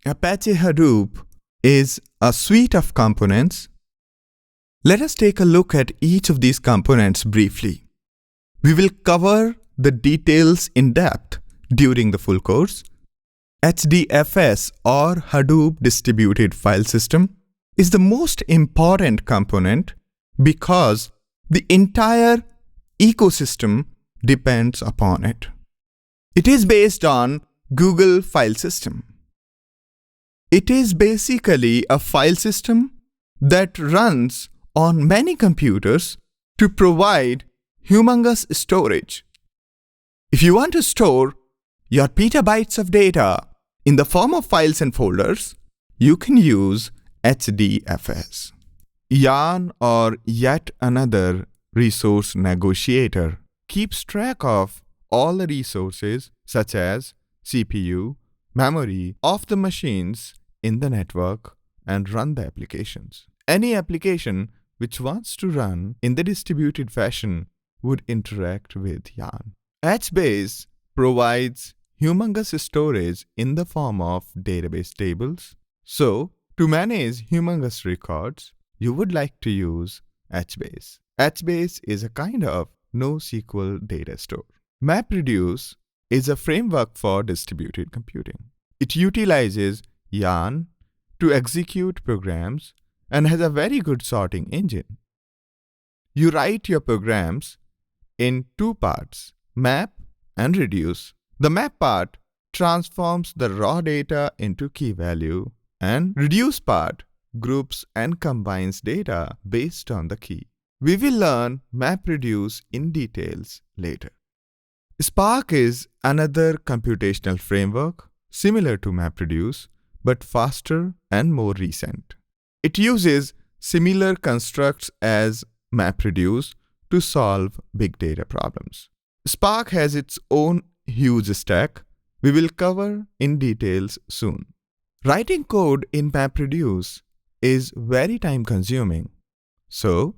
Apache Hadoop is a suite of components. Let us take a look at each of these components briefly. We will cover the details in depth during the full course. HDFS or Hadoop Distributed File System is the most important component because the entire ecosystem depends upon it. It is based on Google File System. It is basically a file system that runs on many computers to provide humongous storage. If you want to store your petabytes of data in the form of files and folders, you can use HDFS. Yarn, or yet another resource negotiator, keeps track of all the resources such as CPU, memory of the machines in the network and run the applications. Any application which wants to run in the distributed fashion would interact with Yarn. HBase provides humongous storage in the form of database tables. So, to manage humongous records, you would like to use HBase. HBase is a kind of NoSQL data store. MapReduce is a framework for distributed computing. It utilizes Yarn to execute programs and has a very good sorting engine. You write your programs in two parts, map and reduce. The map part transforms the raw data into key value, and reduce part groups and combines data based on the key. We will learn MapReduce in details later. Spark is another computational framework similar to MapReduce, but faster and more recent. It uses similar constructs as MapReduce to solve big data problems. Spark has its own huge stack. We will cover in details soon. Writing code in MapReduce is very time consuming. So,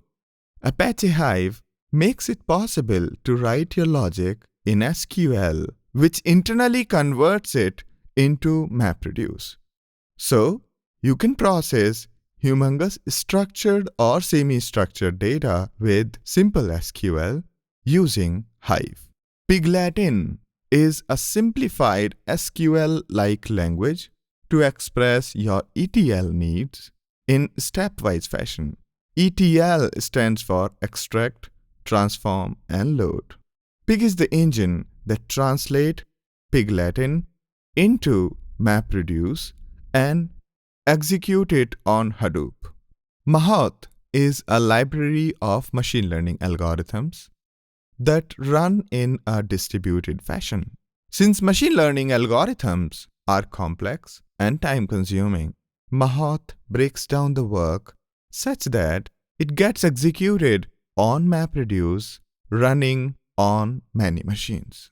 Apache Hive makes it possible to write your logic in SQL, which internally converts it into MapReduce. So, you can process humongous structured or semi-structured data with simple SQL using Hive. Piglatin is a simplified SQL-like language to express your ETL needs in stepwise fashion. ETL stands for extract, transform, and load. Pig is the engine that translates Piglatin into MapReduce and execute it on Hadoop. Mahout is a library of machine learning algorithms that run in a distributed fashion. Since machine learning algorithms are complex and time-consuming, Mahout breaks down the work such that it gets executed on MapReduce running on many machines.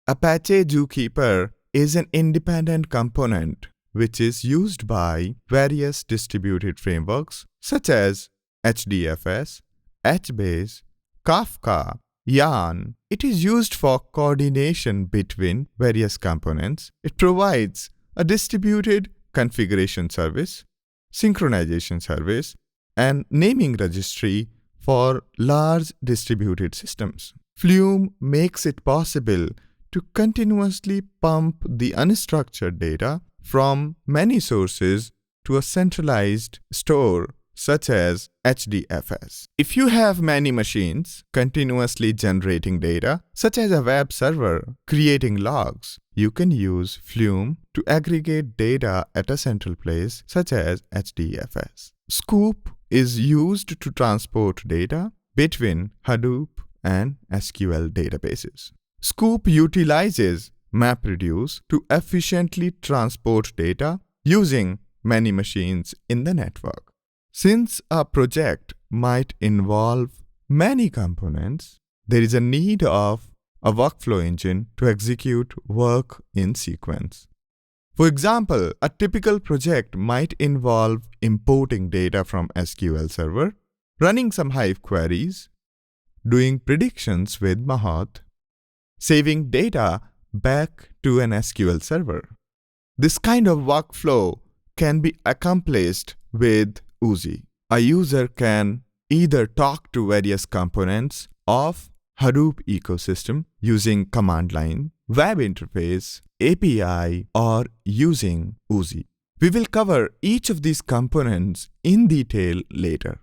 Apache Zookeeper is an independent component which is used by various distributed frameworks such as HDFS, HBase, Kafka, Yarn. It is used for coordination between various components. It provides a distributed configuration service, synchronization service, and naming registry for large distributed systems. Flume makes it possible to continuously pump the unstructured data from many sources to a centralized store such as HDFS. If you have many machines continuously generating data, such as a web server creating logs, you can use Flume to aggregate data at a central place such as HDFS. Scoop is used to transport data between Hadoop and SQL databases. Scoop utilizes MapReduce to efficiently transport data using many machines in the network. Since a project might involve many components, there is a need of a workflow engine to execute work in sequence. For example, a typical project might involve importing data from SQL Server, running some Hive queries, doing predictions with Mahout, saving data back to an SQL Server. This kind of workflow can be accomplished with Oozie. A user can either talk to various components of Hadoop ecosystem using command line, web interface, API, or using Oozie. We will cover each of these components in detail later.